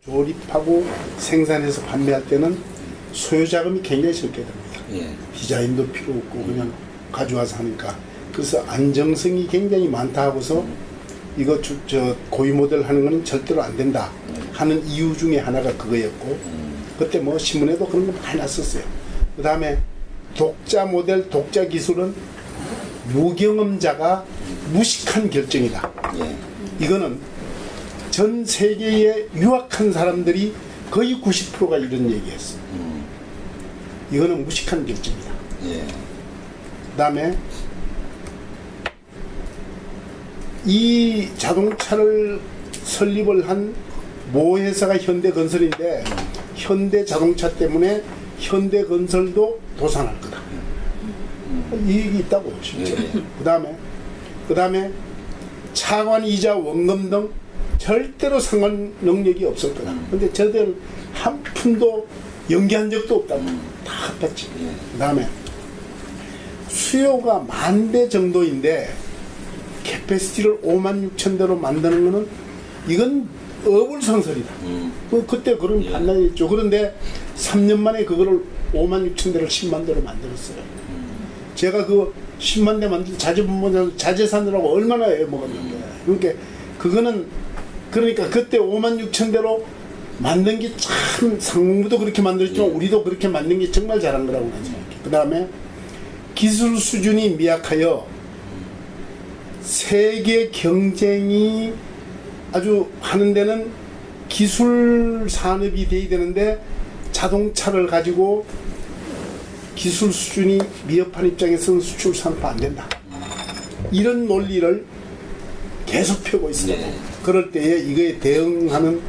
조립하고 생산해서 판매할 때는 소요 자금이 굉장히 적게 됩니다. 예. 디자인도 필요 없고 그냥 가져와서 하니까. 그래서 안정성이 굉장히 많다 하고서 이거 고유 모델 하는 거는 절대로 안 된다 하는 이유 중에 하나가 그거였고, 그때 뭐 신문에도 그런 거 많이 났었어요. 그 다음에 독자 모델, 독자 기술은 무경험자가 무식한 결정이다. 예. 이거는 전 세계에 유학한 사람들이 거의 90%가 이런 얘기했어. 이거는 무식한 결정이다. 예. 그 다음에 이 자동차를 설립을 한 모 회사가 현대건설인데 현대자동차 때문에 현대건설도 도산할 거다. 이 얘기 있다고 실제로. 예. 그 다음에 차관이자 원금 등 절대로 상환 능력이 없을 거다. 근데 저들 한 푼도 연기한 적도 없다고. 다 갚았지. 그 다음에 수요가 10,000대 정도인데 캐패시티를 56,000대로 만드는 거는 이건 어불성설이다. 그때 그런 판단이 있죠. 그런데 3년 만에 그거를 56,000대를 10만 대로 만들었어요. 제가 그 10만 대 만들 자재산이라고 얼마나 애먹었는데. 그러니까 그거는 그러니까 그때 56,000대로 만든 게 참 상무도 그렇게 만들었지만 우리도 그렇게 만든 게 정말 잘한 거라고 생각해요. 그 다음에 기술 수준이 미약하여 세계 경쟁이 아주 하는 데는 기술 산업이 돼야 되는데 자동차를 가지고 기술 수준이 미흡한 입장에서는 수출 산업 안 된다. 이런 논리를 계속 펴고 있어요. 네. 그럴 때에 이거에 대응하는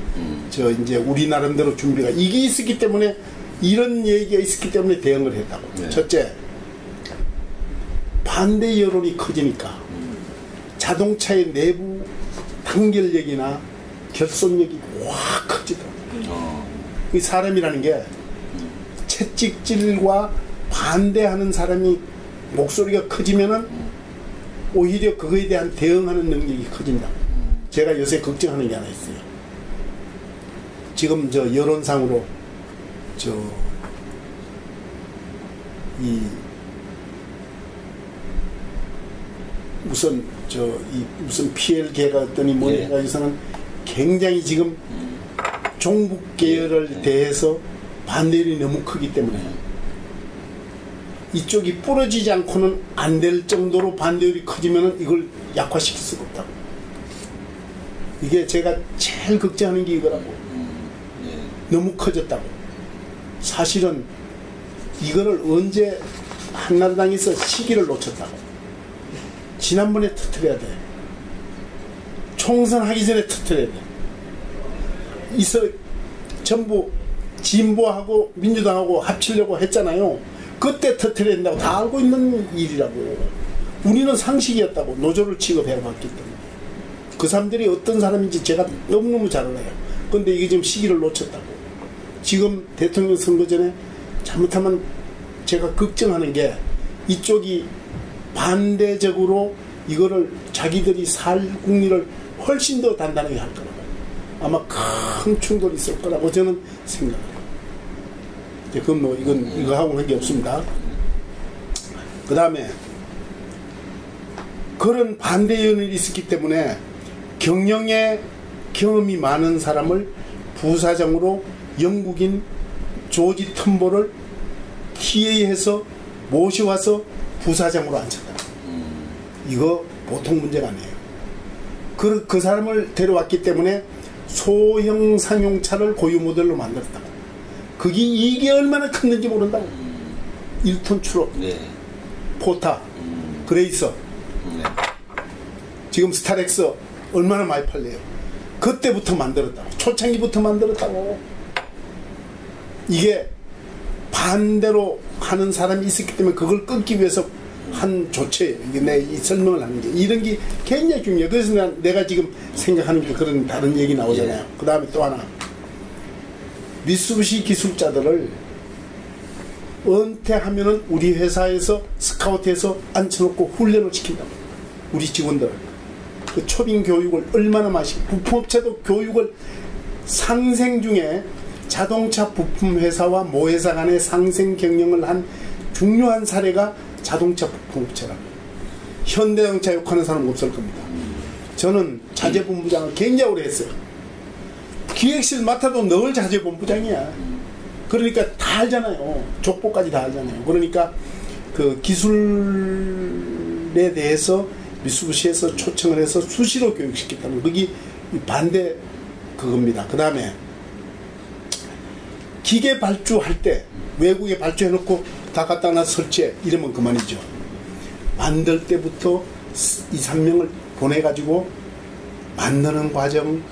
이제 우리 나름대로 준비가 이게 있었기 때문에 이런 얘기가 있었기 때문에 대응을 했다고. 네. 첫째, 반대 여론이 커지니까 자동차의 내부 단결력이나 결속력이 확 커지더라고요. 이 사람이라는 게 채찍질과 반대하는 사람이 목소리가 커지면은 오히려 그거에 대한 대응하는 능력이 커진다. 제가 요새 걱정하는 게 하나 있어요. 지금 여론상으로 무슨 PL계가 어떠니 뭐니까 해서는 굉장히 지금 종북 계열을 대해서 반대율이 너무 크기 때문에 이쪽이 부러지지 않고는 안 될 정도로 반대율이 커지면은 이걸 약화시킬 수가 없다고. 이게 제가 제일 걱정하는 게 이거라고. 너무 커졌다고. 사실은 이거를 언제 한나라당에서 시기를 놓쳤다고. 지난번에 터뜨려야 돼. 총선하기 전에 터뜨려야 돼. 전부 진보하고 민주당하고 합치려고 했잖아요. 그때 터뜨려야 된다고 다 알고 있는 일이라고. 우리는 상식이었다고. 노조를 취급해봤기 때문에. 그 사람들이 어떤 사람인지 제가 너무너무 잘 알아요. 근데 이게 지금 시기를 놓쳤다고. 지금 대통령 선거 전에 잘못하면 제가 걱정하는 게 이쪽이 반대적으로 이거를 자기들이 살 국리를 훨씬 더 단단하게 할 거라고. 아마 큰 충돌이 있을 거라고 저는 생각해요. 그건 뭐 이거 하고 한 게 없습니다. 그 다음에 그런 반대 연이 있었기 때문에 경영에 경험이 많은 사람을 부사장으로 영국인 조지 텀보를 TA해서 모셔와서 부사장으로 앉혔다. 이거 보통 문제가 아니에요. 그 사람을 데려왔기 때문에 소형 상용차를 고유 모델로 만들었다. 이게 얼마나 컸는지 모른다고. 1톤 추로, 포타, 그레이서, 지금 스타렉스 얼마나 많이 팔려요. 그때부터 만들었다고. 초창기부터 만들었다고. 이게 반대로 하는 사람이 있었기 때문에 그걸 끊기 위해서 한 조치예요. 이게 내 이 설명을 하는 게 이런 게 굉장히 중요해요. 그래서 내가 지금 생각하는 게 그런 다른 얘기 나오잖아요. 그 다음에 또 하나, 미쓰비시 기술자들을 은퇴하면은 우리 회사에서 스카우트해서 앉혀놓고 훈련을 시킨다고. 우리 직원들. 그 초빙 교육을 얼마나 마시고 부품업체도 교육을 상생 중에 자동차 부품 회사와 모회사 간의 상생 경영을 한 중요한 사례가 자동차 부품업체라고. 현대자동차 욕하는 사람은 없을 겁니다. 저는 자재본부장을 굉장히 오래 했어요. 기획실 맡아도 늘 자재본부장이야. 그러니까 다 알잖아요. 족보까지 다 알잖아요. 그러니까 그 기술에 대해서 미쓰비시에서 초청을 해서 수시로 교육시켰다는 거기 반대 그겁니다. 그 다음에 기계 발주할 때 외국에 발주해놓고 다 갖다 놔 설치해 이러면 그만이죠. 만들 때부터 2~3명을 보내가지고 만드는 과정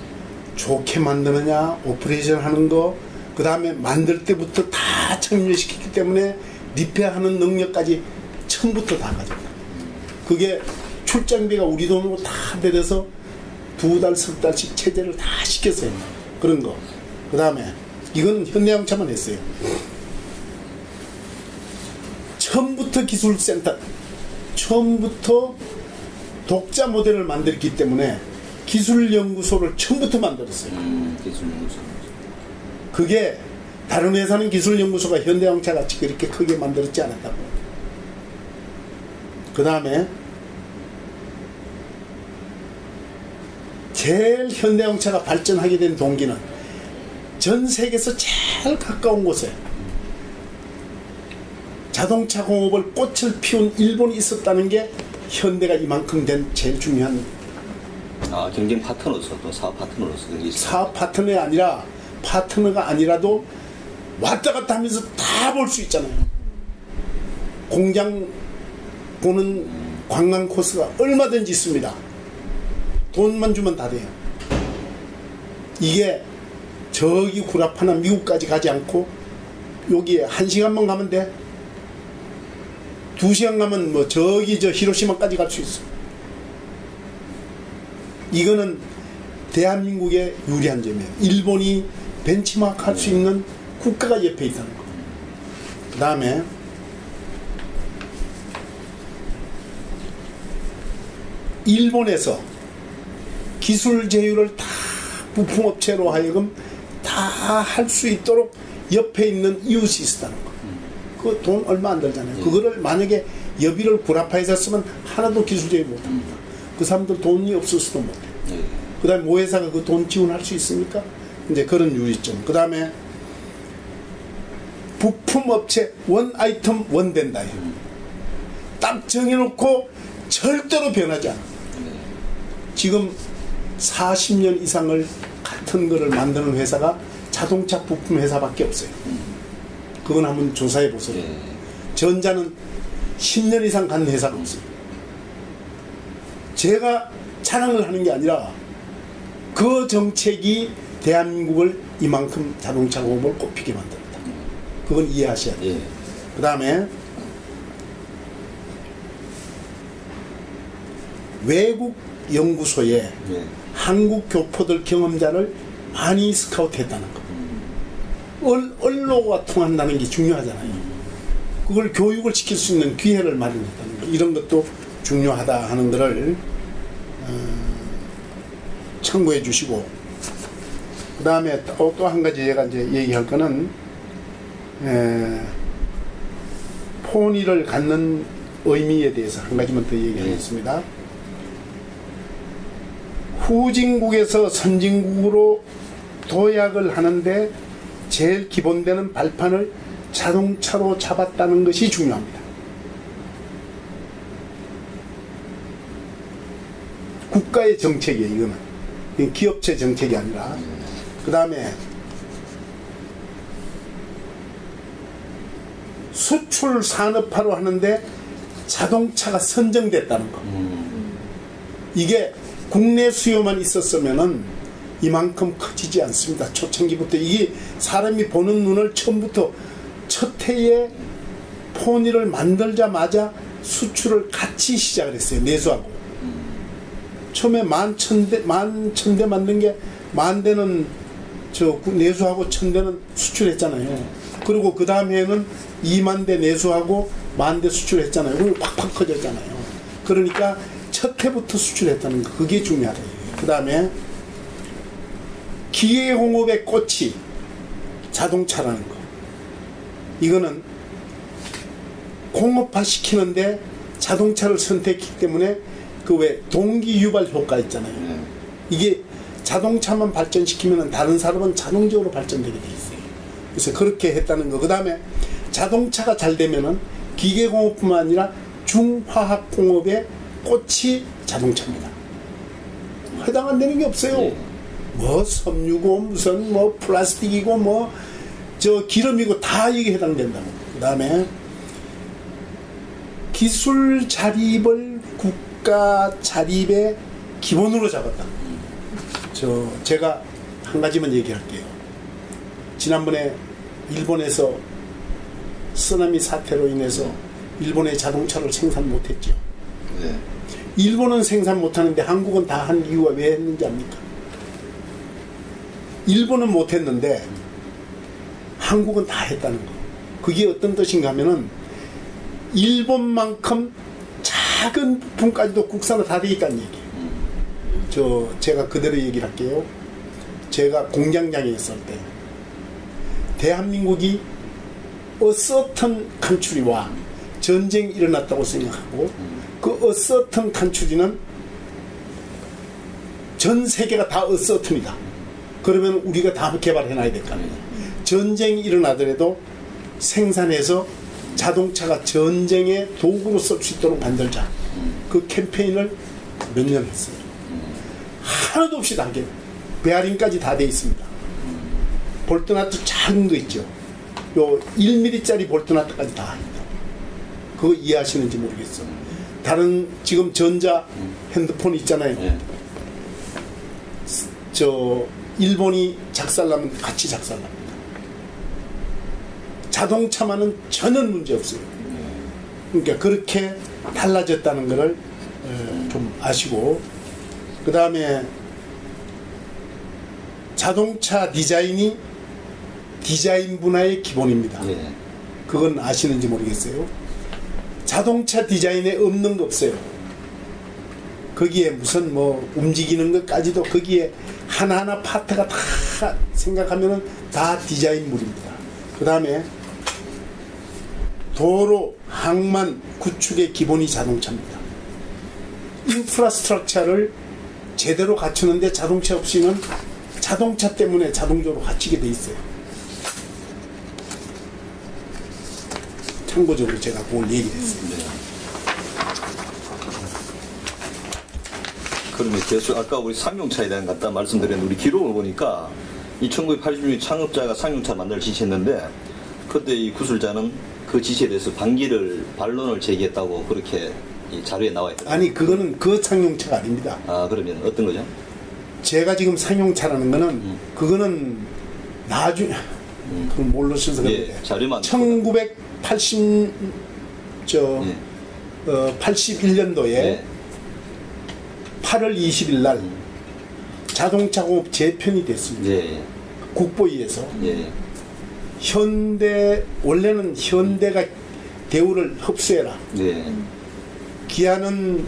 좋게 만드느냐 오퍼레이션 하는 거 그 다음에 만들 때부터 다 참여시켰기 때문에 리페어하는 능력까지 처음부터 다 가졌다. 그게 출장비가 우리 돈으로 다 들여서 2달, 3달씩 체제를 다 시켰어요. 그런 거. 그 다음에 이건 현대자동차만 했어요. 처음부터 기술센터, 처음부터 독자 모델을 만들었기 때문에 기술연구소를 처음부터 만들었어요. 기술연구소. 그게 다른 회사는 기술연구소가 현대자동차 같이 그렇게 크게 만들었지 않았다고. 그 다음에 제일 현대자동차가 발전하게 된 동기는 전 세계에서 제일 가까운 곳에 자동차 공업을 꽃을 피운 일본이 있었다는 게 현대가 이만큼 된 제일 중요한 경쟁 파트너로서 또 사업 파트너로서 사업 파트너가 아니라도 왔다 갔다 하면서 다 볼 수 있잖아요. 공장 보는 관광 코스가 얼마든지 있습니다. 돈만 주면 다 돼요. 이게 저기 구라파나 미국까지 가지 않고 여기에 1시간만 가면 돼. 2시간 가면 뭐 저기 저 히로시마까지 갈 수 있어. 이거는 대한민국의 유리한 점이에요. 일본이 벤치마크 할 수 있는 국가가 옆에 있다는 거. 그 다음에 일본에서 기술 제휴를 다 부품업체로 하여금 다 할 수 있도록 옆에 있는 이웃이 있었다는 거. 그 돈 얼마 안 들잖아요. 그거를 만약에 여비를 구라파에 샀으면 하나도 기술 제휴 못합니다. 그 사람들 돈이 없을 수도 못해. 그 다음에 모회사가 그 돈 지원할 수 있습니까? 이제 그런 유리점. 그 다음에 부품업체 원 아이템 원 된다. 딱 정해놓고 절대로 변하지 않아. 지금 40년 이상을 같은 거를 만드는 회사가 자동차 부품 회사밖에 없어요. 그건 한번 조사해 보세요. 전자는 10년 이상 간 회사가 없어요. 제가 자랑을 하는 게 아니라 그 정책이 대한민국을 이만큼 자동차 공업을 꼽히게 만들었다. 그건 이해하셔야 돼요. 그 다음에 외국 연구소에 한국 교포들 경험자를 많이 스카우트했다는 거. 언로가 통한다는 게 중요하잖아요. 그걸 교육을 시킬 수 있는 기회를 마련했다는 거. 이런 것도 중요하다 하는 것을 참고해 주시고, 그 다음에 또 한 가지 제가 이제 얘기할 거는 포니를 갖는 의미에 대해서 한 가지만 더 얘기하겠습니다. 후진국에서 선진국으로 도약을 하는데 제일 기본되는 발판을 자동차로 잡았다는 것이 중요합니다. 국가의 정책이에요. 이거는 기업체 정책이 아니라. 그 다음에 수출 산업화로 하는데 자동차가 선정됐다는 거. 이게 국내 수요만 있었으면은 이만큼 커지지 않습니다. 초창기부터 이게 사람이 보는 눈을 처음부터 첫 해에 포니를 만들자마자 수출을 같이 시작을 했어요. 내수하고. 처음에 11,000대 만든 게 10,000대는 내수하고 1,000대는 수출했잖아요. 그리고 그 다음 해에는 20,000대 내수하고 10,000대 수출했잖아요. 그리고 팍팍 커졌잖아요. 그러니까 첫 해부터 수출했다는 거, 그게 중요하다. 그 다음에 기계공업의 꽃이 자동차라는 거. 이거는 공업화 시키는데 자동차를 선택했기 때문에 그 왜 동기 유발 효과 있잖아요. 이게 자동차만 발전시키면 다른 산업은 자동적으로 발전되게 돼 있어요. 그래서 그렇게 했다는 거. 그 다음에 자동차가 잘 되면은 기계공업뿐만 아니라 중화학공업의 꽃이 자동차입니다. 해당 안 되는 게 없어요. 뭐 섬유고 무슨 뭐 플라스틱이고 뭐 저 기름이고 다 이게 해당된다고. 그 다음에 기술 자립을 국가 자립의 기본으로 잡았다. 제가 한 가지만 얘기할게요. 지난번에 일본에서 쓰나미 사태로 인해서 일본의 자동차를 생산 못했죠. 네. 일본은 생산 못하는데 한국은 다 한 이유가 왜 했는지 압니까? 일본은 못했는데 한국은 다 했다는 거. 그게 어떤 뜻인가 하면은 일본만큼 작은 부품까지도 국산화 다 돼 있다는 얘기예요. 제가 그대로 얘기를 할게요. 제가 공장장에 있을 때 대한민국이 어서튼 컨트리와 전쟁이 일어났다고 생각하고 그 어서튼 컨트리는 전 세계가 다 어서튼이다. 그러면 우리가 다 개발해놔야 될 거 아니에요. 전쟁이 일어나더라도 생산해서 자동차가 전쟁의 도구로 쓸 수 있도록 만들자. 그 캠페인을 몇 년 했어요. 하나도 없이 단계 베어링까지 다 돼 있습니다. 볼트나트 작은 거 있죠. 요 1mm짜리 볼트나트까지 다 합니다. 그거 이해하시는지 모르겠어. 다른 지금 전자 핸드폰 있잖아요. 일본이 작살나면 같이 작살납니다. 자동차만은 전혀 문제 없어요. 그러니까 그렇게 달라졌다는 것을 좀 아시고, 그 다음에 자동차 디자인이 디자인 분야의 기본입니다. 그건 아시는지 모르겠어요. 자동차 디자인에 없는 거 없어요. 거기에 무슨 뭐 움직이는 것까지도 거기에 하나하나 파트가 다 생각하면은 다 디자인물입니다. 그 다음에 도로, 항만, 구축의 기본이 자동차입니다. 인프라스트럭처를 제대로 갖추는데 자동차 없이는 자동차 때문에 자동적으로 갖추게 돼 있어요. 참고적으로 제가 그걸 얘기를 했습니다. 그러면 계속 아까 우리 상용차에 대한 갖다 말씀드렸는데 우리 기록을 보니까 이 1986년 창업자가 상용차 만들 지시했는데 그때 이 구술자는 그 지시에 대해서 반론을 제기했다고 그렇게 이 자료에 나와 있거든요. 아니 그거는 그 상용차가 아닙니다. 아 그러면 어떤 거죠? 제가 지금 상용차라는 거는 그거는 나중에 그걸 모르셔서 그런데 자료만 81년도에 8월 20일 날 자동차공업 재편이 됐습니다. 국보위에서 현대 원래는 현대가 대우를 흡수해라. 기아는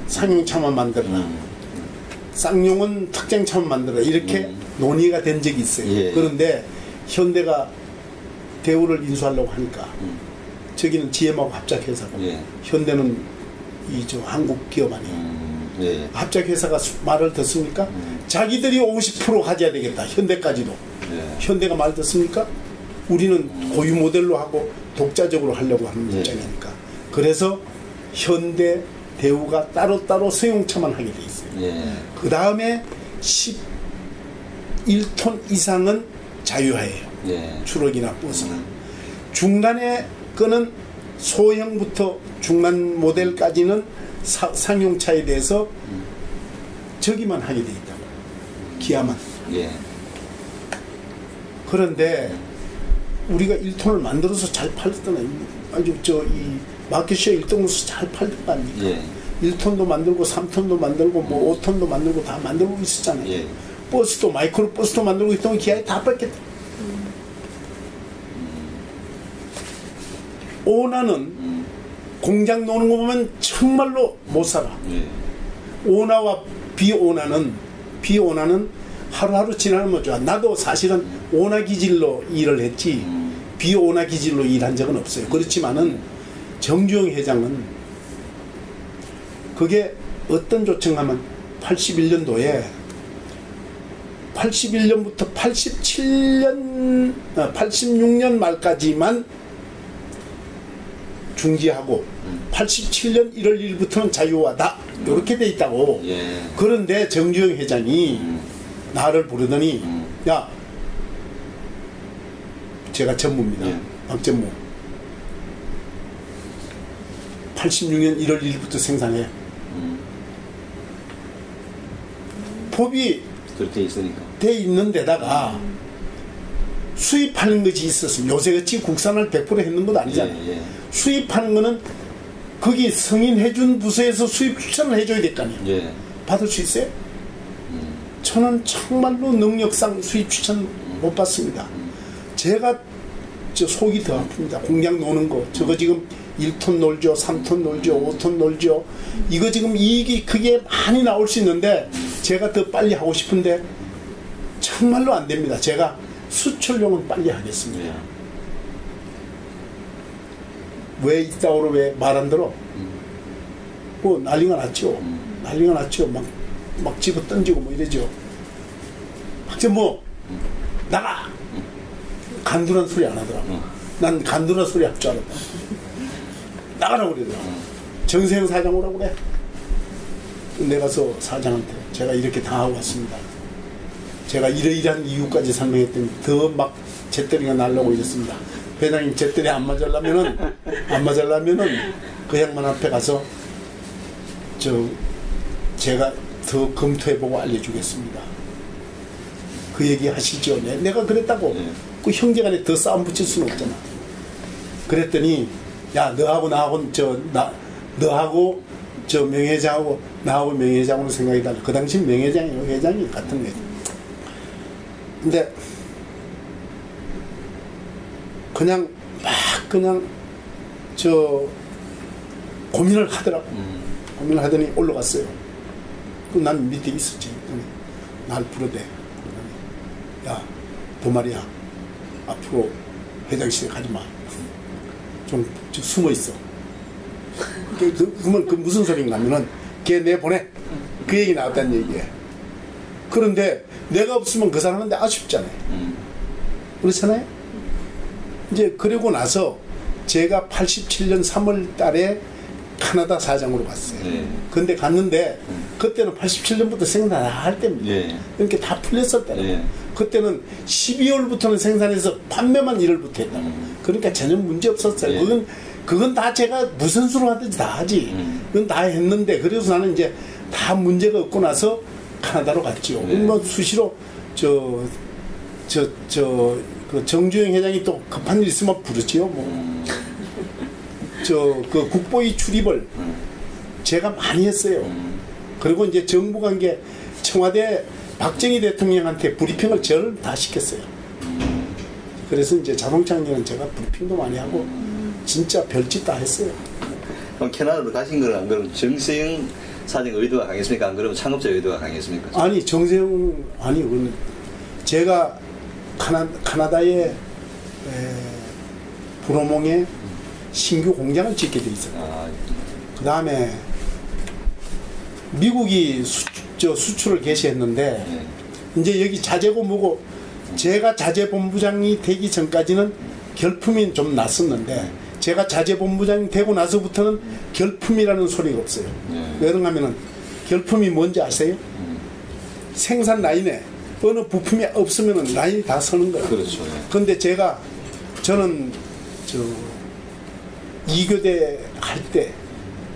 상용차만 만들어라. 쌍용은 특장차만 만들어라. 이렇게 논의가 된 적이 있어요. 그런데 현대가 대우를 인수하려고 하니까 저기는 GM하고 합작회사고 현대는 한국 기업 아니에요. 합작회사가 말을 듣습니까? 자기들이 50% 가져야 되겠다. 현대까지도. 현대가 말 듣습니까? 우리는 고유 모델로 하고 독자적으로 하려고 하는 입장이니까. 그래서 현대, 대우가 따로따로 승용차만 하게 돼 있어요. 그 다음에 11톤 이상은 자유화예요. 트럭이나 버스나. 중간에 거는 소형부터 중간 모델까지는 상용차에 대해서 저기만 하게 돼 있다고. 기아만. 그런데 우리가 1톤을 만들어서 잘 팔렸잖아요. 아주 이 마켓시어 1등으로서 잘 팔던 거 아닙니까? 1톤도 만들고 3톤도 만들고 뭐 5톤도 만들고 다 만들고 있었잖아요. 버스도 마이크로 버스도 만들고 있던 기아에 다 뺐겠다. 오나는 공장 노는 거 보면 정말로 못 살아. 오나와 비오나는 하루하루 지나면 좋아. 나도 사실은 오나 기질로 일을 했지 비오나 기질로 일한 적은 없어요. 그렇지만은 정주영 회장은 그게 어떤 조청하면 81년도에 81년부터 86년 말까지만 중지하고 87년 1월 1일부터는 자유화다 이렇게 돼 있다고. 그런데 정주영 회장이 나를 부르더니 야, 제가 전무입니다. 박전무. 86년 1월 1일부터 생산해. 법이 그렇게 있으니까. 돼 있는 데다가 수입하는 것이 있었으면 요새같이 국산을 100% 했는 것도 아니잖아요. 수입하는 거는 거기 승인해준 부서에서 수입 추천을 해줘야 될 거 아니에요. 받을 수 있어요? 저는 정말로 능력상 수입 추천 못 받습니다. 제가 저 속이 더 아픕니다. 공장 노는 거 저거 지금 1톤 놀죠, 3톤 놀죠, 5톤 놀죠. 이거 지금 이익이 크게 많이 나올 수 있는데 제가 더 빨리 하고 싶은데 정말로 안 됩니다. 제가 수출용은 빨리 하겠습니다. 왜 이따오로 왜 말 안 들어? 뭐 난리가 났죠. 난리가 났죠. 막 집어 던지고 뭐 이러죠. 박전무 나가! 간두란 소리 안 하더라고. 난 간두란 소리 할 줄 알았다. 나가라고 그러더라고. 정세영 사장 오라고 그래. 내가서 사장한테 제가 이렇게 당하고 왔습니다. 제가 이러이러한 이유까지 설명했더니 더 막 재떨이가 날라고 이랬습니다. 회장님 재떨이 안 맞으려면은 그 양반 앞에 가서 제가 더 검토해보고 알려주겠습니다. 그 얘기 하시죠. 내가 그랬다고. 그 형제간에 더 싸움 붙일 수는 없잖아. 그랬더니 야 너하고 나하고 너하고 저 명예회장하고 나하고 명예회장으로 생각이 달라. 그 당시 명예회장이요 회장이 같은 거예요. 근데 그냥 고민을 하더라고. 고민을 하더니 올라갔어요. 난 밑에 있었지. 날 부르대. 야, 도마리야. 앞으로 회장실에 가지 마. 좀 숨어 있어. 그러면 그 무슨 소리인가 하면은 걔 내보내. 그 얘기 나왔다는 얘기예요. 그런데 내가 없으면 그 사람한테 아쉽잖아요. 그렇잖아요? 이제 그러고 나서 제가 87년 3월 달에 캐나다 사장으로 갔어요. 근데 갔는데 그때는 87년부터 생산 할 때입니다. 그러니까 다 풀렸을 때라고. 그때는 12월부터는 생산해서 판매만 1월부터 했다고. 그러니까 전혀 문제 없었어요. 그건 다 제가 무슨 수로 하든지 다 하지. 그건 다 했는데 그래서 나는 이제 다 문제가 없고 나서 캐나다로 갔지요. 뭐 수시로 그 정주영 회장이 또 급한 일 있으면 부르지요. 뭐. 그 국보위 출입을 제가 많이 했어요. 그리고 이제 정부 관계 청와대 박정희 대통령한테 브리핑을 저를 다 시켰어요. 그래서 이제 자동차 관계는 제가 브리핑도 많이 하고 진짜 별짓 다 했어요. 그럼 캐나다로 가신 거는 안 그러면 정세영 사장 의도가 강했습니까? 안 그러면 창업자 의도가 강했습니까? 아니 정세영 그건 제가 캐나다의 브로몽에 신규 공장을 짓게 돼 있어요. 그 다음에 미국이 수출을 개시했는데 이제 여기 자재고 뭐고 제가 자재본부장이 되기 전까지는 결품이 좀 났었는데 제가 자재본부장이 되고 나서부터는 결품이라는 소리가 없어요. 왜 그런가 하면은 결품이 뭔지 아세요? 생산 라인에 어느 부품이 없으면은 라인이 다 서는 거예요. 그렇죠. 근데 저는 2교대 할 때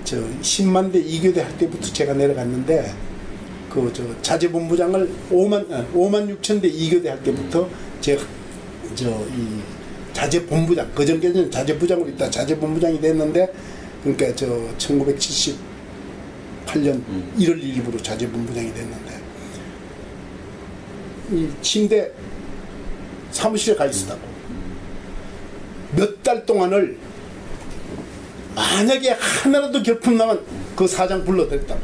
10만 대 2교대 할 때부터 제가 내려갔는데 자재본부장을 5만 6천 대 2교대 할 때부터 제가 이 자재본부장 그전까지는 자재부장으로 있다 자재본부장이 됐는데 그러니까 1978년 1월 1일부로 자재본부장이 됐는데 이 침대 사무실에 가 있었다고 몇 달 동안을 만약에 하나라도 결품 나면 그 사장 불러들였다.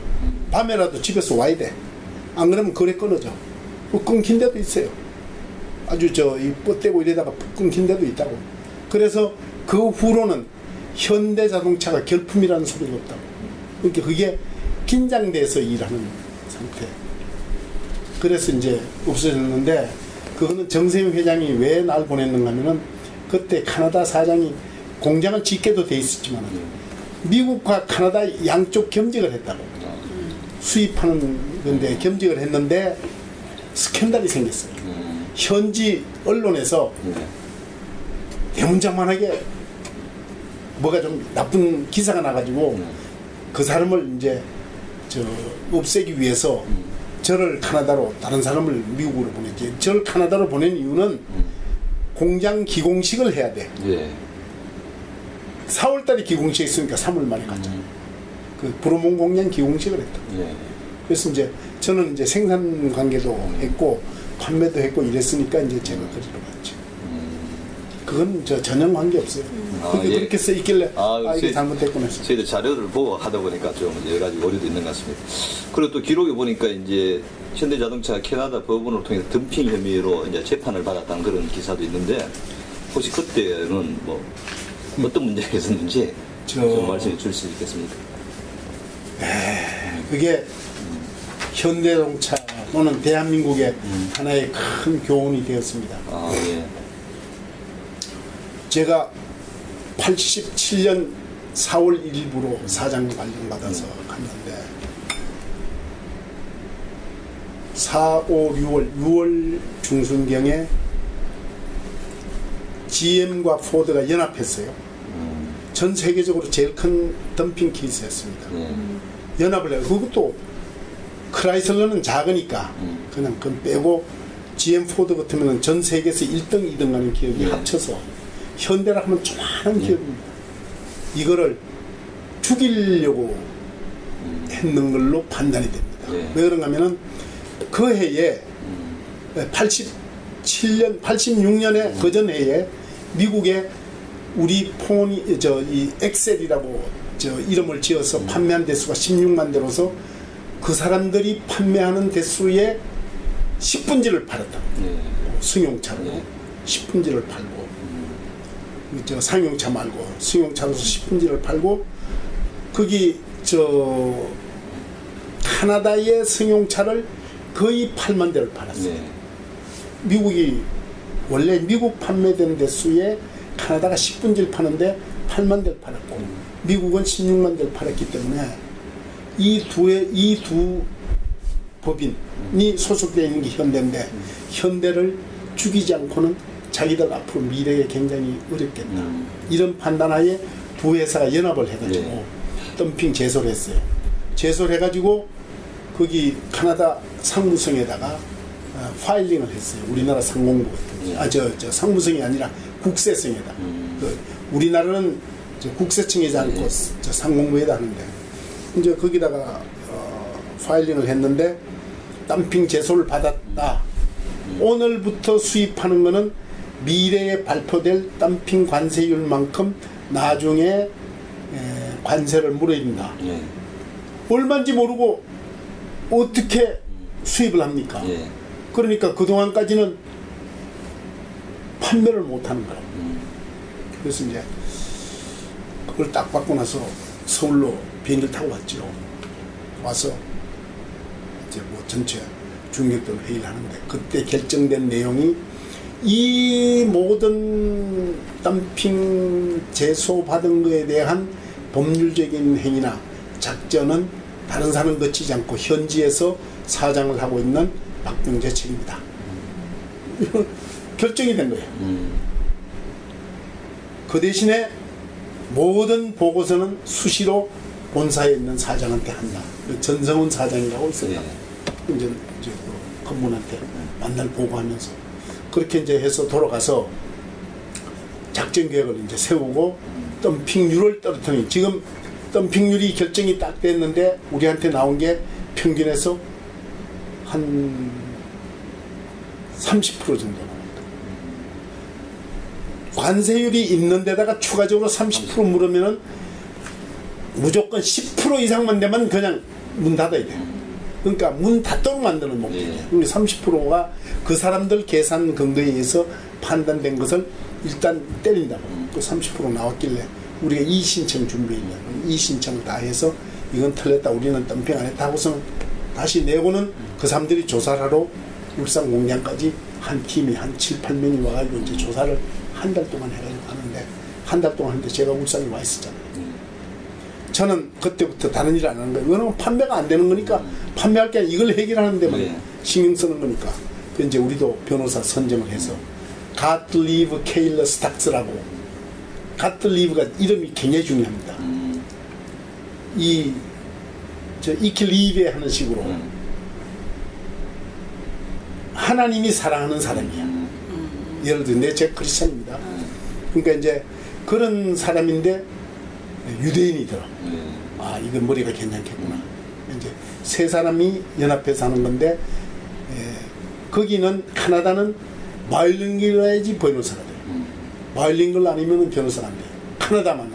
밤에라도 집에서 와야 돼. 안 그러면 거래 끊어져. 끊긴 데도 있어요. 아주 이 뻗대고 이러다가 끊긴 데도 있다고. 그래서 그 후로는 현대자동차가 결품이라는 소리가 없다고. 그러니까 그게 긴장돼서 일하는 상태. 그래서 이제 없어졌는데, 그거는 정세영 회장이 왜 날 보냈는가 하면은, 그때 카나다 사장이 공장을 짓게도 돼 있었지만 미국과 카나다 양쪽 겸직을 했다고. 수입하는 건데 겸직을 했는데 스캔들이 생겼어요. 현지 언론에서 대문짝만하게 뭐가 좀 나쁜 기사가 나가지고 그 사람을 이제 없애기 위해서 저를 카나다로, 다른 사람을 미국으로 보냈지. 저를 카나다로 보낸 이유는 공장 기공식을 해야 돼. 4월달에 기공식 했으니까 3월 만에 갔죠. 그 브로몬 공장 기공식을 했다. 그래서 이제 저는 이제 생산 관계도 했고 판매도 했고 이랬으니까 이제 제가 거기로 갔죠. 그건 전혀 관계 없어요. 그렇게 써 있길래 이게 잘못됐구나. 저희들 자료를 보고 하다 보니까 좀 여러 가지 오류도 있는 것 같습니다. 그리고 또 기록에 보니까 이제 현대자동차 캐나다 법원을 통해서 덤핑 혐의로 이제 재판을 받았다는 그런 기사도 있는데, 혹시 그때는 뭐 어떤 문제가 있었는지 좀 말씀해 주실 수 있겠습니까? 그게 현대자동차 또는 대한민국의 하나의 큰 교훈이 되었습니다. 제가 87년 4월 1일부로 사장 발령받아서 갔는데 4, 5, 6월 중순경에 GM과 포드가 연합했어요. 전 세계적으로 제일 큰 덤핑 케이스였습니다. 연합을 해요. 그것도 크라이슬러는 작으니까 그냥 그건 빼고 GM 포드 같으면 전 세계에서 1등, 2등 하는 기업이 합쳐서 현대라 하면 조그마한 기업입니다. 이거를 죽이려고 했는 걸로 판단이 됩니다. 왜 그런가 하면은 그 해에 87년, 86년에 그 전 해에 미국에 우리 폰이 이 엑셀이라고 이름을 지어서 판매한 대수가 16만 대로서 그 사람들이 판매하는 대수의 10분지를 팔았다. 승용차로 10분지를 팔고 상용차 말고 승용차로서 10분지를 팔고, 거기 카나다의 승용차를 거의 8만 대를 팔았어요. 미국이 원래 미국 판매된 대수에 카나다가 10분지를 파는데 8만 대를 팔았고 미국은 16만 대를 팔았기 때문에 이 두 법인이 소속되어 있는 게 현대인데 현대를 죽이지 않고는 자기들 앞으로 미래에 굉장히 어렵겠다. 이런 판단하에 두 회사가 연합을 해가지고 덤핑 제소를 했어요. 제소를 해가지고 거기 카나다 상무성에다가 파일링을 했어요. 우리나라 상공부 같은 상무성이 아니라 국세청에다. 우리나라는 국세청이지 않고 상공부에다 하는데 이제 거기다가 파일링을 했는데 덤핑 제소를 받았다. 오늘부터 수입하는 거는 미래에 발표될 덤핑 관세율만큼 나중에 관세를 물어야 된다. 얼마인지 모르고 어떻게 수입을 합니까? 그러니까 그동안까지는 판매를 못하는 거라고. 그래서 이제 그걸 딱 받고 나서 서울로 비행기를 타고 왔죠. 와서 이제 뭐 전체 중격들 회의를 하는데 그때 결정된 내용이 이 모든 덤핑 제소받은 것에 대한 법률적인 행위나 작전은 다른 사람 거치지 않고 현지에서 사장을 하고 있는 박병재 측입니다. 결정이 된 거예요. 그 대신에 모든 보고서는 수시로 본사에 있는 사장한테 한다. 전성훈 사장이라고 있었다. 이제 그 건문한테 만날 보고하면서 그렇게 이제 해서 돌아가서 작전 계획을 이제 세우고 덤핑률을 떨어뜨리는, 지금 덤핑률이 결정이 딱 됐는데 우리한테 나온 게 평균에서 한 30% 정도 나옵니다. 관세율이 있는 데다가 추가적으로 30% 물으면은 무조건 10% 이상만 되면 그냥 문 닫아야 돼요. 그러니까 문 닫도록 만드는 목적이에요. 30%가 그 사람들 계산 근거에 의해서 판단된 것을 일단 때린다고. 그 30% 나왔길래 우리가 이의신청 준비했냐. 이의신청을 다 해서 이건 틀렸다. 우리는 덤핑 안 했다 하고서는 다시 내고는 그 사람들이 조사를 하러 울산 공장까지 한 팀이 한 7, 8명이 와가지고 이제 조사를 한 달 동안 해가지고 하는데 한 달 동안 하는데 제가 울산에 와 있었잖아요. 저는 그때부터 다른 일 안 하는 거예요. 왜냐면 판매가 안 되는 거니까 판매할 게 아니라 이걸 해결하는 데만 신경 쓰는 거니까. 그 이제 우리도 변호사 선정을 해서 갓리브 케일러 스탁스라고. 갓리브가 이름이 굉장히 중요합니다. 이킬리베 하는 식으로 하나님이 사랑하는 사람이야. 예를 들어 제가 크리스천입니다. 그러니까 이제 그런 사람인데 유대인이더라. 아, 이건 머리가 괜찮겠구나. 이제 세 사람이 연합해서 하는 건데, 거기는 카나다는 바이링구얼 해야지 변호사가 돼요. 바이링구얼 아니면 변호사가 안 돼요. 카나다만.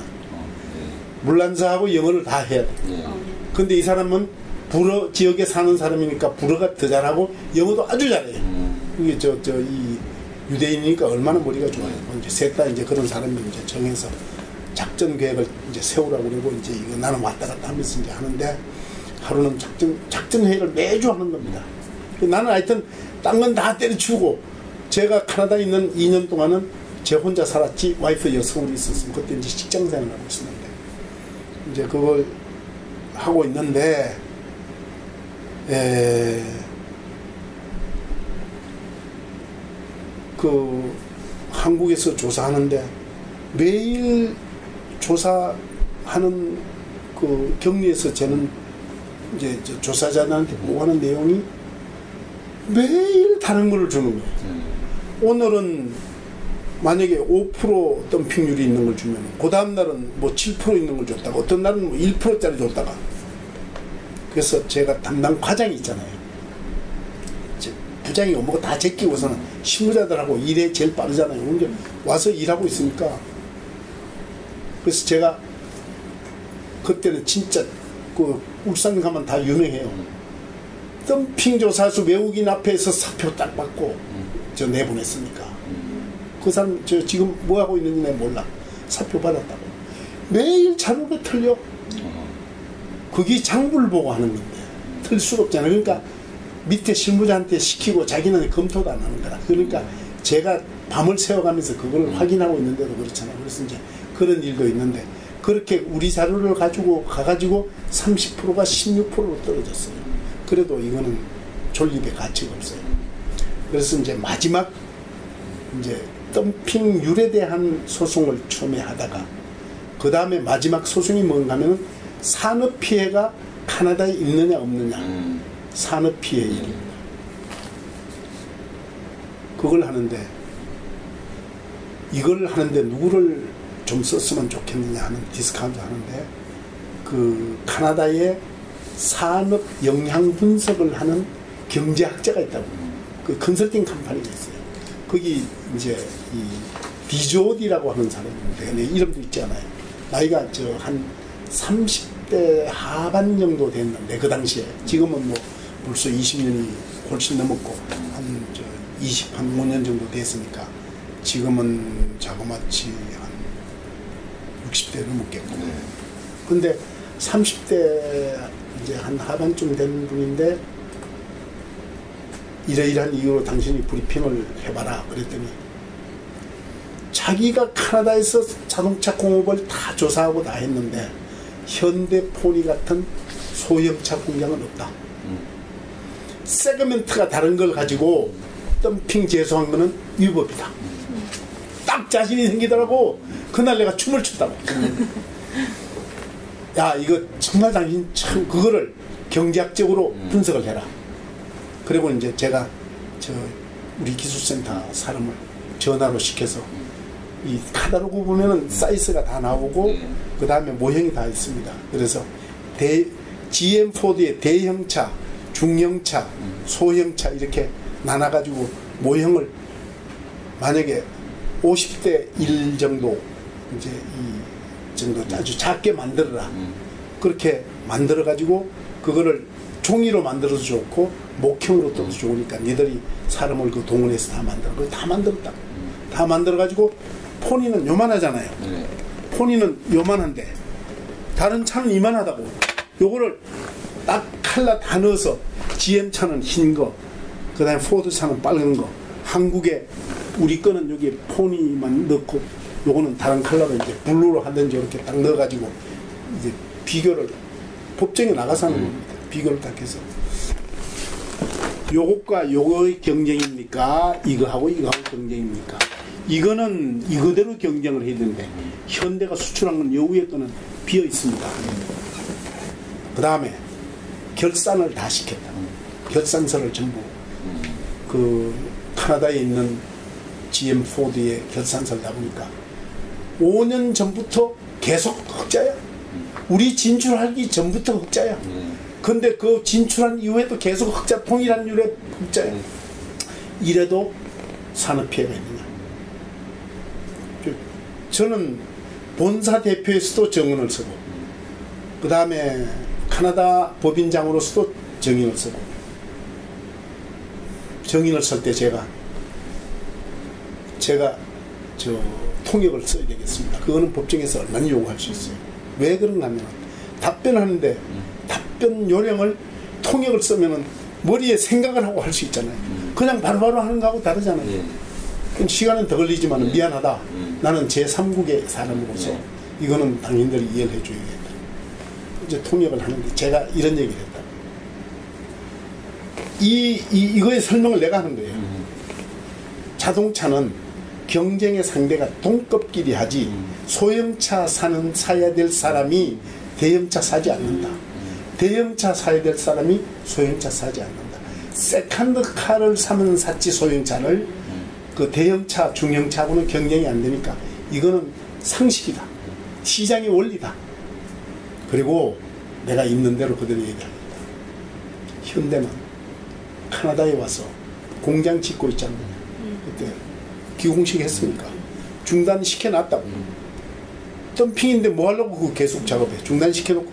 물란사하고 영어를 다 해야 돼. 근데 이 사람은 불어 지역에 사는 사람이니까 불어가 더 잘하고 영어도 아주 잘해요. 이게 이 유대인이니까 얼마나 머리가 좋아요. 이제 셋 다 이제 그런 사람이 이제 정해서 작전 계획을 이제 세우라고 그러고 이제 이거 나는 왔다 갔다 하면서 이제 하는데 하루는 작전 회의를 매주 하는 겁니다. 나는 하여튼 딴 건 다 때려치우고 제가 카나다에 있는 2년 동안은 제 혼자 살았지 와이프 여성으로 있었으면 그때 이제 직장 생활을 하고 있었는데 이제 그걸 하고 있는데 그 한국에서 조사하는데 매일 조사하는 그 격리에서 저는 이제 조사자들한테 보고하는 내용이 매일 다른 걸 주는 거예요. 오늘은 만약에 5% 덤핑률이 있는 걸 주면 그 다음 날은 뭐 7% 있는 걸 줬다가 어떤 날은 뭐 1%짜리 줬다가 그래서 제가 담당 과장이 있잖아요. 부장이 오고 다 제끼고서는 실무자들하고 일에 제일 빠르잖아요. 근데 와서 일하고 있으니까 그래서 제가 그때는 진짜 그 울산 가면 다 유명해요. 덤핑 조사수 외국인 앞에서 사표 딱 받고 저 내보냈으니까 그 사람 저 지금 뭐 하고 있는지 내가 몰라. 사표 받았다고. 매일 자료가 틀려. 그게 장부를 보고 하는 건데 틀 수가 없잖아요. 그러니까 밑에 실무자한테 시키고 자기는 검토도 안 하는 거라. 그러니까 제가 밤을 새워가면서 그걸 확인하고 있는데도 그렇잖아요. 그래서 이제 그런 일도 있는데 그렇게 우리 자료를 가지고 가가지고 30%가 16%로 떨어졌어요. 그래도 이거는 존립의 가치가 없어요. 그래서 이제 마지막 이제 덤핑률에 대한 소송을 처음에 하다가 그 다음에 마지막 소송이 뭔가 하면은 산업 피해가 카나다에 있느냐 없느냐. 산업 피해 일입니다. 그걸 하는데 이걸 하는데 누구를 좀 썼으면 좋겠느냐 하는 디스카운트 하는데 그 카나다에 산업 영향 분석을 하는 경제학자가 있다고. 그 컨설팅 컴퍼니가 있어요. 거기 이제 이 디조디라고 하는 사람인데 이름도 있지 않아요. 나이가 한 30대 하반 정도 됐는데 그 당시에 지금은 뭐 벌써 20년이 훨씬 넘었고 한 25년 정도 됐으니까 지금은 자그마치 한 60대 넘었겠고. 근데 30대 이제 한 하반쯤 된 분인데 이러이러한 이유로 당신이 브리핑을 해봐라 그랬더니 자기가 카나다에서 자동차 공업을 다 조사하고 다 했는데 현대포니 같은 소형차 공장은 없다. 세그멘트가 다른 걸 가지고 덤핑 제소한 거는 위법이다. 딱 자신이 생기더라고. 그날 내가 춤을 췄다고. 야, 이거 정말 당신 참 그거를 경제학적으로 분석을 해라. 그리고 이제 제가 우리 기술센터 사람을 전화로 시켜서 이 카탈로그 보면은 사이즈가 다 나오고 그 다음에 모형이 다 있습니다. 그래서 GM 포드의 대형차, 중형차, 소형차 이렇게 나눠가지고 모형을 만약에 50대 1 정도 이제 이 정도 아주 작게 만들어라. 그렇게 만들어 가지고 그거를 종이로 만들어도 좋고 목형으로 떠도 좋으니까 니들이 사람을 그 동원해서 다 만들어. 그걸 다 만들었다. 다 만들어 가지고 포니는 요만하잖아요. 포니는 요만한데 다른 차는 이만하다고. 요거를 딱 칼라 다 넣어서 GM차는 흰 거, 그 다음에 포드차는 빨간 거, 한국에 우리 거는 여기 포니만 넣고 요거는 다른 컬러로 이제 블루로 하든지 이렇게 딱 넣어가지고 이제 비교를 법정에 나가서 하는 겁니다. 비교를 딱 해서 요것과 요거의 경쟁입니까? 이거하고 이거하고 경쟁입니까? 이거는 이거대로 경쟁을 해야 되는데 현대가 수출한 건 요 위에 거는 비어 있습니다. 그 다음에 결산을 다 시켰다. 결산서를 전부 그 캐나다에 있는 GM 포드의 결산서를 다 보니까 5년 전부터 계속 흑자야. 우리 진출하기 전부터 흑자야. 근데 그 진출한 이후에도 계속 흑자, 통일한 이후에 흑자야. 이래도 산업피해가 있느냐. 저는 본사 대표에서도 정언을 쓰고 그 다음에 캐나다 법인장으로서도 정의를 쓰고 정의를 쓸 때 제가 저 통역을 써야 되겠습니다. 그거는 법정에서 얼마나 요구할 수 있어요. 왜 그런가 하면 답변하는데 답변 요령을 통역을 쓰면은 머리에 생각을 하고 할 수 있잖아요. 그냥 바로바로 하는 거하고 다르잖아요. 시간은 더 걸리지만 미안하다. 나는 제3국의 사람으로서 이거는 당신들이 이해를 해줘야겠다. 이제 통역을 하는데 제가 이런 얘기를 했다. 이거의 설명을 내가 하는 거예요. 자동차는 경쟁의 상대가 동급끼리 하지 소형차 사야 될 사람이 대형차 사지 않는다. 대형차 사야 될 사람이 소형차 사지 않는다. 세컨드 카를 사면 샀지 소형차를 그 대형차, 중형차하고는 경쟁이 안 되니까 이거는 상식이다. 시장의 원리다. 그리고 내가 있는 대로 그대로 얘기합니다. 현대는 캐나다에 와서 공장 짓고 있잖아요. 그때 기공식 했으니까 중단시켜놨다고. 덤핑인데 뭐 하려고 그거 계속 작업해. 중단시켜놓고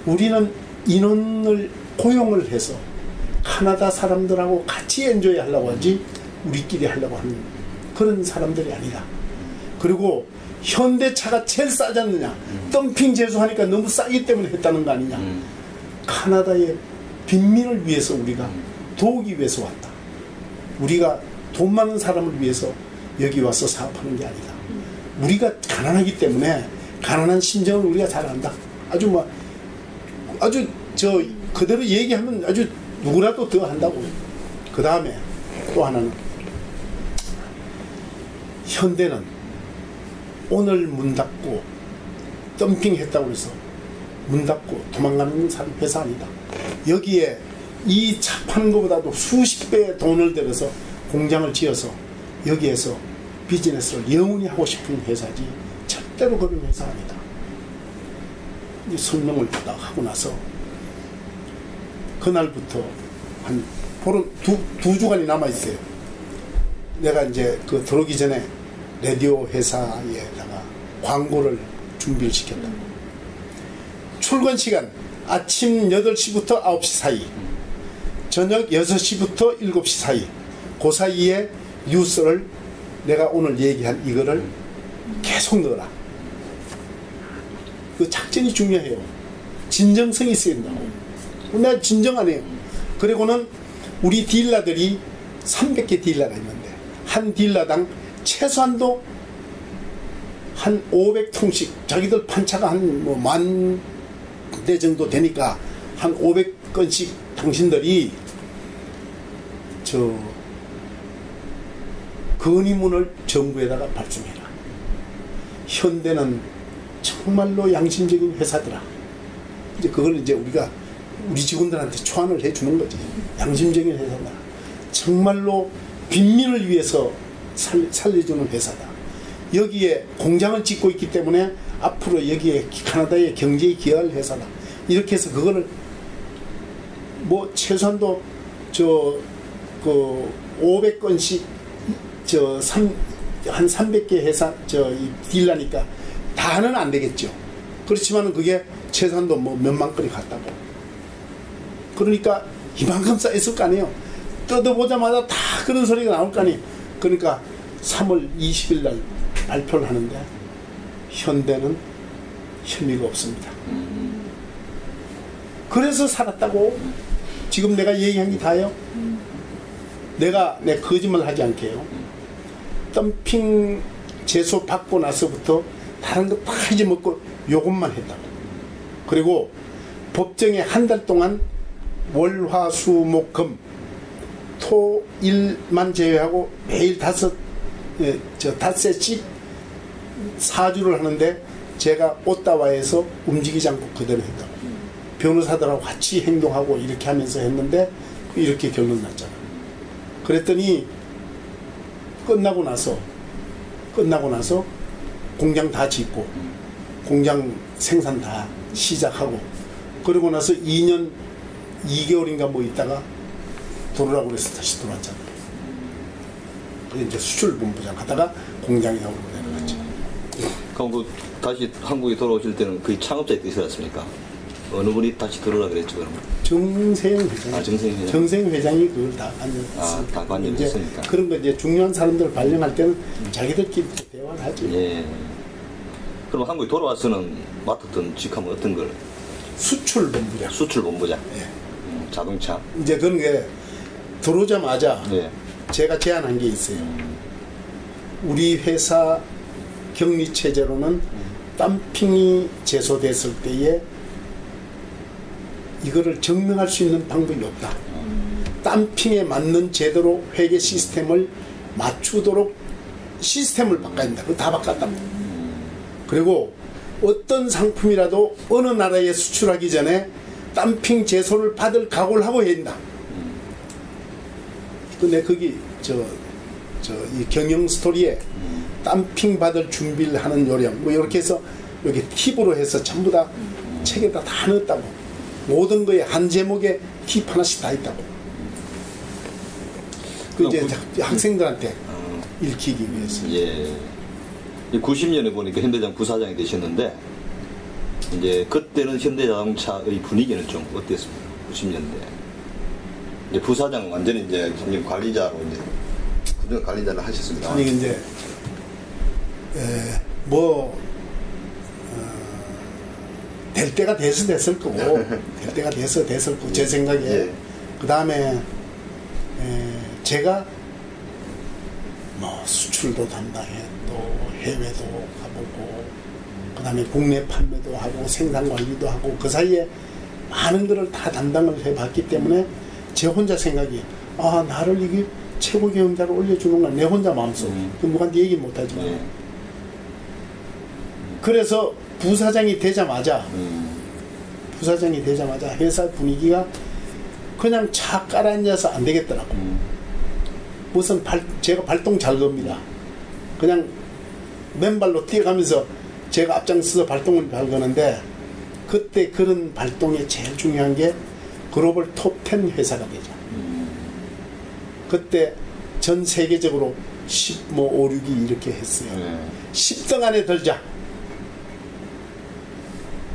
우리는 인원을 고용을 해서 캐나다 사람들하고 같이 엔조이 하려고 하지 우리끼리 하려고 하는 그런 사람들이 아니다. 그리고 현대차가 제일 싸지 않느냐. 덤핑 제소하니까 너무 싸기 때문에 했다는 거 아니냐. 캐나다의 빈민을 위해서 우리가 도우기 위해서 왔다. 우리가 돈 많은 사람을 위해서 여기 와서 사업하는 게 아니다. 우리가 가난하기 때문에 가난한 심정을 우리가 잘 안다. 아주 저 그대로 얘기하면 아주 누구라도 더 한다고. 그 다음에 또 하나는 현대는 오늘 문 닫고 덤핑했다고 해서 문 닫고 도망가는 사람 회사 아니다. 여기에 이 차 파는 것보다도 수십 배의 돈을 들여서 공장을 지어서 여기에서 비즈니스를 영원히 하고 싶은 회사지 절대로 그런 회사 아니다. 이 설명을 딱 하고 나서 그날부터 한 보름 두 주간이 남아있어요. 내가 이제 그 들어오기 전에 라디오 회사에다가 광고를 준비를 시켰다. 출근 시간 아침 8시부터 9시 사이, 저녁 6시부터 7시 사이, 그 사이에 뉴스를 내가 오늘 얘기한 이거를 계속 넣어라. 그 작전이 중요해요. 진정성이 쓰인다고. 내가 진정 안 해요. 그리고는 우리 딜러들이 300개 딜러가 있는데 한 딜러당 최소한도 한 500통씩 자기들 판차가 한 뭐 10,000대 정도 되니까 한 500건씩 당신들이 저 건의문을 정부에다가 발송해라. 현대는 정말로 양심적인 회사더라. 이제 그걸 이제 우리가 우리 직원들한테 초안을 해주는 거지. 양심적인 회사다. 정말로 빈민을 위해서 살려주는 회사다. 여기에 공장을 짓고 있기 때문에 앞으로 여기에 캐나다의 경제에 기여할 회사다. 이렇게 해서 그거를 뭐 최소한도 그 500건씩 한 300개 회사 이 딜라니까 다는 안 되겠죠. 그렇지만 그게 재산도 뭐 몇만 건이 갔다고. 그러니까 이만큼 쌓였을 거 아니에요. 뜯어보자마자 다 그런 소리가 나올 거 아니에요. 그러니까 3월 20일 날 발표를 하는데 현대는 혐의가 없습니다. 그래서 살았다고. 지금 내가 얘기한 게 다예요. 내가 내 거짓말 하지 않게요. 덤핑 제소 받고 나서부터 다른 거 다 잊어먹고 요것만 했다고. 그리고 법정에 한 달 동안 월, 화, 수, 목, 금, 토, 일만 제외하고 매일 닷새씩 4주를 하는데 제가 오타와에서 움직이지 않고 그대로 했다고. 변호사들하고 같이 행동하고 이렇게 하면서 했는데 이렇게 결론 났잖아. 그랬더니 끝나고 나서 공장 다 짓고 공장 생산 다 시작하고 그러고 나서 2년 2개월인가 뭐 있다가 들어오라고 그래서 다시 들어왔잖아. 그래서 이제 수출본부장 하다가 공장에 오고 내려갔죠. 그럼 그 다시 한국에 돌아오실 때는 거의 창업자에 되셨습니까? 어느 분이 다시 들어오라 그랬죠, 그러면? 정세영 회장. 아, 정세영 회장. 정세영 회장이 그걸 다 관여했으니까. 아, 다 관여했으니까. 그런 거 이제 중요한 사람들 발령할 때는 자기들끼리 대화를 하지. 예. 그럼 한국에 돌아와서는 맡았던 직함은 어떤 걸? 수출본부장. 수출본부장. 예. 자동차. 이제 그런 게 들어오자마자 예. 제가 제안한 게 있어요. 우리 회사 격리 체제로는 덤핑이 제소됐을 때에 이거를 증명할 수 있는 방법이 없다. 덤핑에 맞는 제대로 회계 시스템을 맞추도록 시스템을 바꿔야 된다. 그거 다 바꿨다고. 그리고 어떤 상품이라도 어느 나라에 수출하기 전에 덤핑 제소를 받을 각오를 하고 해야 된다. 근데 거기 이 경영 스토리에 덤핑 받을 준비를 하는 요령 뭐 이렇게 해서 여기 팁으로 해서 전부 다 책에다 다 넣었다고. 모든 거에 한 제목에 팁 하나씩 다 있다고. 그 이제 학생들한테 읽히기 위해서. 예. 90년에 보니까 현대자동 부사장이 되셨는데 이제 그때는 현대자동차의 분위기는 좀 어땠습니까? 90년대. 이제 부사장 완전히 이제 관리자로 이제 그중 관리자를 하셨습니다. 아니 이제 될 때가 돼서 됐을 거고 될 때가 돼서 됐을 거고 제 생각에 예. 그 다음에 제가 뭐 수출도 담당해 또 해외도 가보고 그 다음에 국내 판매도 하고 생산 관리도 하고 그 사이에 많은 거를 다 담당을 해봤기 때문에 제 혼자 생각이 나를 이게 최고 경영자로 올려주는구나 내 혼자 마음속 그 누구한테 얘기 못하지만 그래서 부사장이 되자마자 회사 분위기가 그냥 착 깔아앉아서 안 되겠더라고. 우선 제가 발동 잘 겁니다. 그냥 맨발로 뛰어가면서 제가 앞장서서 발동을 잘 거는데 그때 그런 발동에 제일 중요한 게 글로벌 톱10 회사가 되죠. 그때 전 세계적으로 5, 6위 이렇게 했어요. 10등 안에 들자.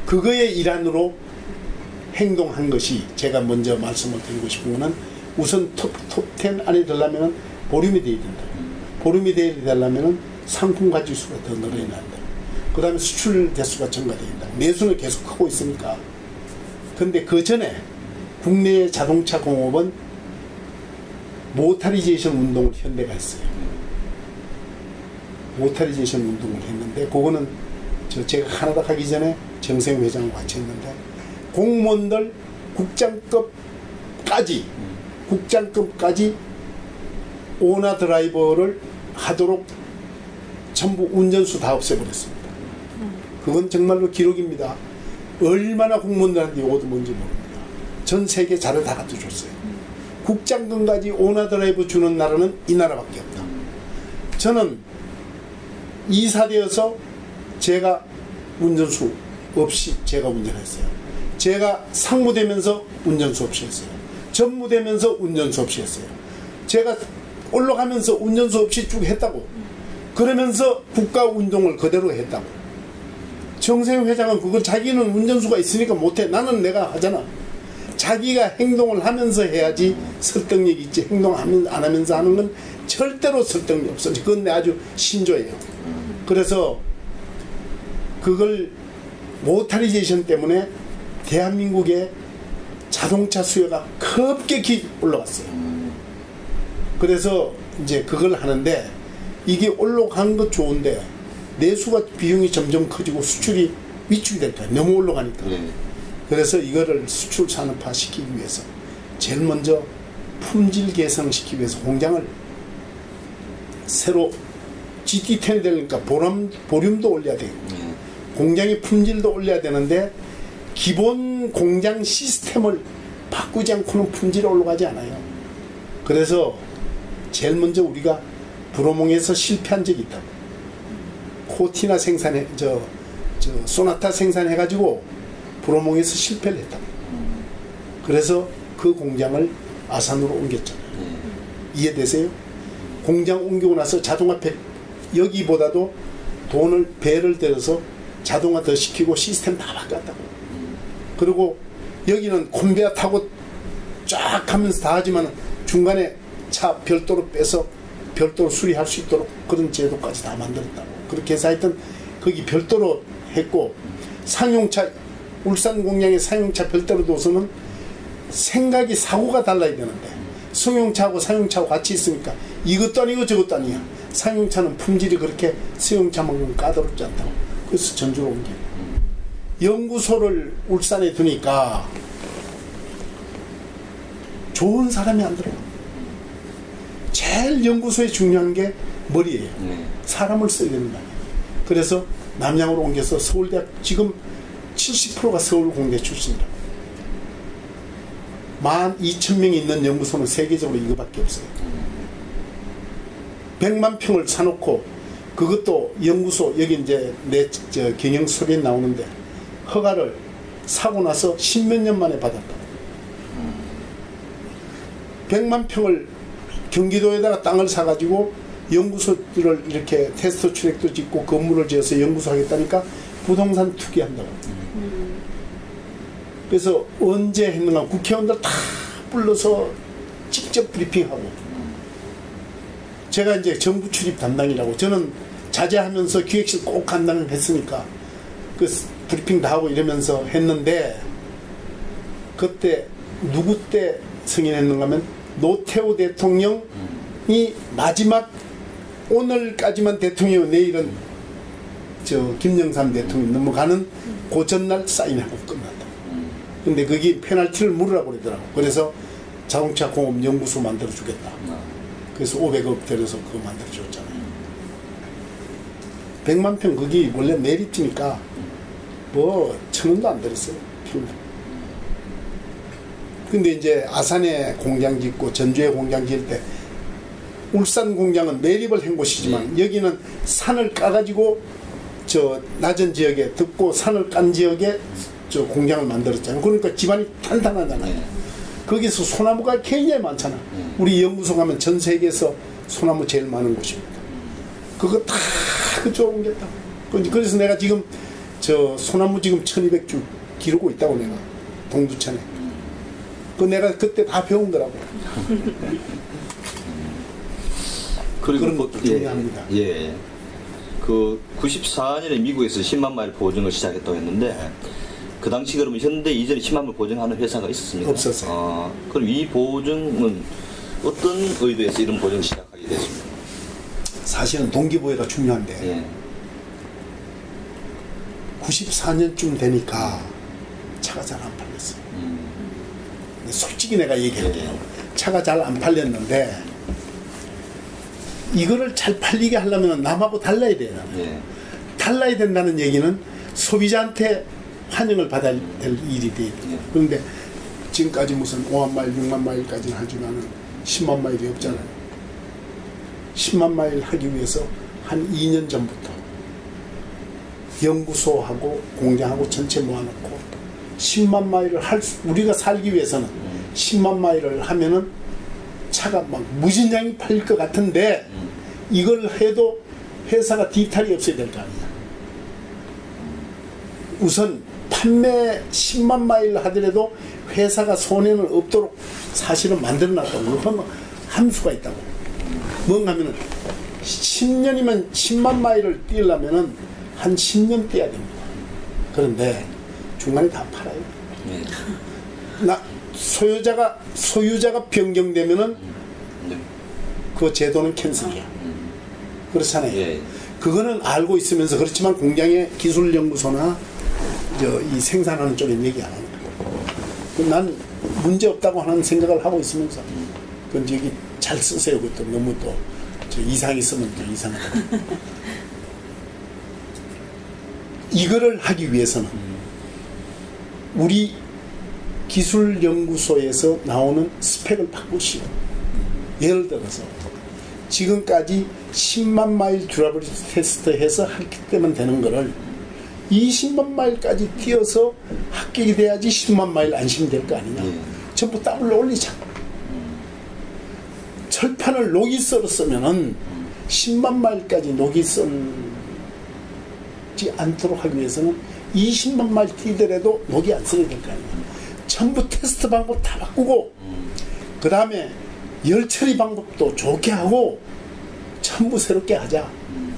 그거의 일환으로 행동한 것이 제가 먼저 말씀을 드리고 싶은 거는 우선 톱10 안에 들려면 보름이 돼야 된다. 보름이 되려면 상품 가지수가 더 늘어나야 된다. 그 다음에 수출 대수가 증가돼야 된다. 내수는 계속 하고 있으니까. 근데 그 전에 국내 자동차 공업은 모터리제이션 운동을 현대가 했어요. 모터리제이션 운동을 했는데 그거는 제가 카나다 가기 전에 정세영 회장과 같이 했는데 공무원들 국장급까지 오나 드라이버를 하도록 전부 운전수 다 없애버렸습니다. 그건 정말로 기록입니다. 얼마나 공무원들한테 요것도 뭔지 모릅니다. 전 세계 자료 다 갖다 줬어요. 국장급까지 오나 드라이버 주는 나라는 이 나라밖에 없다. 저는 이사되어서 제가 운전수 없이 제가 운전했어요. 제가 상무되면서 운전수 없이 했어요. 전무되면서 운전수 없이 했어요. 제가 올라가면서 운전수 없이 쭉 했다고. 그러면서 국가 운동을 그대로 했다고. 정세영 회장은 그걸 자기는 운전수가 있으니까 못해. 나는 내가 하잖아. 자기가 행동을 하면서 해야지 설득력이 있지. 행동 안 하면서 하는 건 절대로 설득력이 없어. 그건 아주 신조예요. 그래서 그걸 모터리제이션 때문에 대한민국의 자동차 수요가 급격히 올라갔어요. 그래서 이제 그걸 하는데 이게 올라간 것 좋은데 내수가 비용이 점점 커지고 수출이 위축이 될 거야. 너무 올라가니까. 그래서 이거를 수출 산업화 시키기 위해서 제일 먼저 품질 개선시키기 위해서 공장을 새로 GT10이 되니까 보륨도 올려야 돼요. 공장의 품질도 올려야 되는데 기본 공장 시스템을 바꾸지 않고는 품질이 올라가지 않아요. 그래서 제일 먼저 우리가 브로몽에서 실패한 적이 있다고. 코티나 생산해 소나타 생산해가지고 브로몽에서 실패를 했다고. 그래서 그 공장을 아산으로 옮겼잖아요. 이해되세요? 공장 옮기고 나서 자동화 여기보다도 배를 들여서 자동화 더 시키고 시스템 다 바꿨다고. 그리고 여기는 콘베어 타고 쫙 하면서 다 하지만 중간에 차 별도로 빼서 별도로 수리할 수 있도록 그런 제도까지 다 만들었다고. 그렇게 해서 하여튼 거기 별도로 했고, 상용차 울산 공장의 상용차 별도로 둬서는 생각이 사고가 달라야 되는데 승용차하고 상용차하고 같이 있으니까 이것도 아니고 저것도 아니야. 상용차는 품질이 그렇게 승용차만큼 까다롭지 않다고. 그래서 전주로 옮겨요. 연구소를 울산에 두니까 좋은 사람이 안 들어요. 제일 연구소에 중요한 게 머리예요. 사람을 써야 되는 거 아니에요. 그래서 남양으로 옮겨서 서울대학 지금 70%가 서울공대 출신이라고. 12,000명이 있는 연구소는 세계적으로 이거밖에 없어요. 100만 평을 사놓고 그것도 연구소 여기 이제 내 경영서류에 나오는데 허가를 사고 나서 10몇 년 만에 받았다. 100만 평을 경기도에다가 땅을 사가지고 연구소들을 이렇게 테스트 출액도 짓고 건물을 지어서 연구소 하겠다니까 부동산 투기한다고. 그래서 언제 했는가 국회의원들 다 불러서 직접 브리핑하고. 제가 이제 정부 출입 담당이라고, 저는 자제하면서 기획실 꼭 간다는 했으니까 그 브리핑 다 하고 이러면서 했는데, 그때 누구 때 승인했는가 하면 노태우 대통령이 마지막 오늘까지만 대통령이고 내일은 김영삼 대통령이 넘어가는 그 전날 사인하고 끝났다. 근데 거기 페널티를 물으라고 그러더라고. 그래서 자동차 공업 연구소 만들어 주겠다. 그래서 500억 들여서 그거 만들어 줬잖아요. 100만 평 거기 원래 메리트니까 뭐 1,000원도 안 들었어요. 근데 이제 아산에 공장 짓고 전주에 공장 지을 때 울산 공장은 매립을 한 곳이지만 여기는 산을 까가지고 낮은 지역에 듣고 산을 깐 지역에 공장을 만들었잖아요. 그러니까 집안이 탄탄하잖아요. 거기서 소나무가 굉장히 많잖아. 우리 연구소 가면 전 세계에서 소나무 제일 많은 곳입니다. 그거 다 그쪽으로 옮겼다. 그래서 내가 지금 소나무 지금 1200주 기르고 있다고 내가 동두천에. 내가 그때 다 배운 거라고. 그런 것도 중요합니다. 예. 그 94년에 미국에서 10만 마일 보증을 시작했다고 했는데 그 당시 그러면 현대 이전에 10만 마일 보증하는 회사가 있었습니까? 없었어요. 그럼 이 보증은 어떤 의도에서 이런 보증을 시작하게 됐습니까? 사실은 동기부여가 중요한데 94년쯤 되니까 차가 잘 안 팔렸어요. 솔직히 내가 얘기할게요. 차가 잘 안 팔렸는데 이거를 잘 팔리게 하려면 남하고 달라야 돼요. 달라야 된다는 얘기는 소비자한테 환영을 받아야 될 일이 돼요. 그런데 지금까지 무슨 5만 마일, 6만 마일까지는 하지만은 10만 마일이 없잖아요. 10만 마일 하기 위해서 한 2년 전부터 연구소하고 공장하고 전체 모아놓고 10만 마일을 우리가 살기 위해서는 10만 마일을 하면은 차가 막 무진장이 팔릴 것 같은데 이걸 해도 회사가 뒤탈이 없어야 될 거 아니야. 우선 판매 10만 마일 하더라도 회사가 손해는 없도록 사실은 만들어놨다고. 그건 함수가 있다고. 뭔가 하면은 10년이면 10만 마일을 뛰려면은 한 10년 뛰어야 됩니다. 그런데 중간에 다 팔아요. 소유자가 변경되면은 그 제도는 캔슬이야. 그렇잖아요. 그거는 알고 있으면서 그렇지만 공장의 기술연구소나 이 생산하는 쪽엔 얘기 안 합니다. 난 문제 없다고 하는 생각을 하고 있으면서 그건 여기 잘 쓰세요. 그것도 너무 또 이상이 쓰면 또 이상하다. 이거를 하기 위해서는 우리 기술연구소에서 나오는 스펙을 바꾸시오. 예를 들어서 지금까지 10만 마일 듀라빌리티 테스트 해서 합격되면 되는 거를 20만 마일까지 뛰어서 합격이 돼야지 10만 마일 안심될 거 아니냐. 전부 더블로 올리자. 철판을 녹이 썰었으면은 10만 마일까지 녹이 썰지 않도록 하기 위해서는 20만 마일 뛰더라도 녹이 안 썰어야 될 거 아니냐. 전부 테스트 방법 다 바꾸고 그 다음에 열 처리 방법도 좋게 하고 전부 새롭게 하자.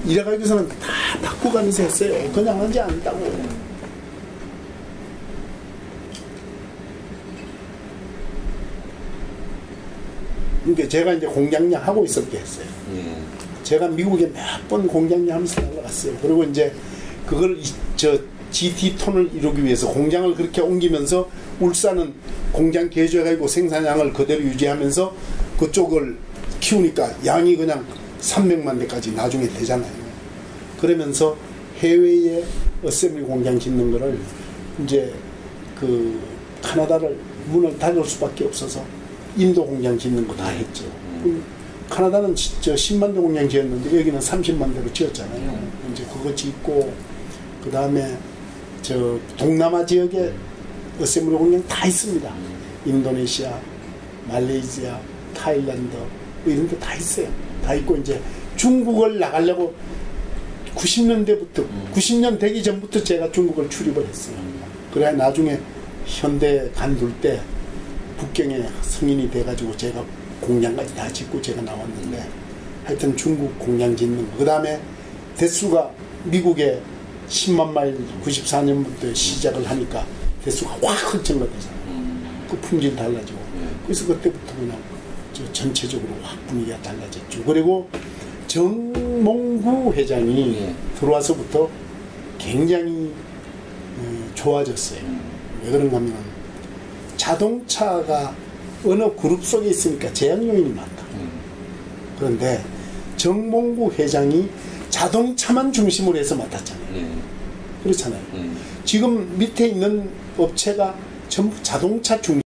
이래가지고서는 다 바꾸가면서 했어요. 그냥 하지 않다고. 그러니까 제가 이제 공장장 하고 있을 때 했어요. 제가 미국에 몇 번 공장장 하면서 날아갔어요. 그리고 이제 그걸 GT톤을 이루기 위해서 공장을 그렇게 옮기면서 울산은 공장 개조해가지고 생산량을 그대로 유지하면서 그쪽을 키우니까 양이 그냥 300만 대까지 나중에 되잖아요. 그러면서 해외에 어셈블리 공장 짓는 거를 이제 그 카나다를 문을 닫을 수밖에 없어서 인도 공장 짓는 거 다 했죠. 카나다는 10만 대 공장 지었는데 여기는 30만 대로 지었잖아요. 이제 그거 짓고 그 다음에 동남아 지역에 어셈블리 공장 다 있습니다. 인도네시아, 말레이시아, 타일란드 이런 데 다 있어요. 다 있고 이제 중국을 나가려고 90년 되기 전부터 제가 중국을 출입을 했어요. 그래야 나중에 현대 간둘 때 북경에 승인이 돼가지고 제가 공장까지 다 짓고 제가 나왔는데 하여튼 중국 공장 짓는 거. 그 다음에 대수가 미국에 10만 마일 94년부터 시작을 하니까 대수가 확 증가되잖아요. 그 품질 달라지고. 그래서 그때부터 그냥 전체적으로 확 분위기가 달라졌죠. 그리고 정몽구 회장이 들어와서부터 굉장히 좋아졌어요. 왜 그런가 하면 자동차가 어느 그룹 속에 있으니까 제약 요인이 많다. 그런데 정몽구 회장이 자동차만 중심으로 해서 맡았잖아요. 그렇잖아요. 지금 밑에 있는 업체가 전부 자동차 중심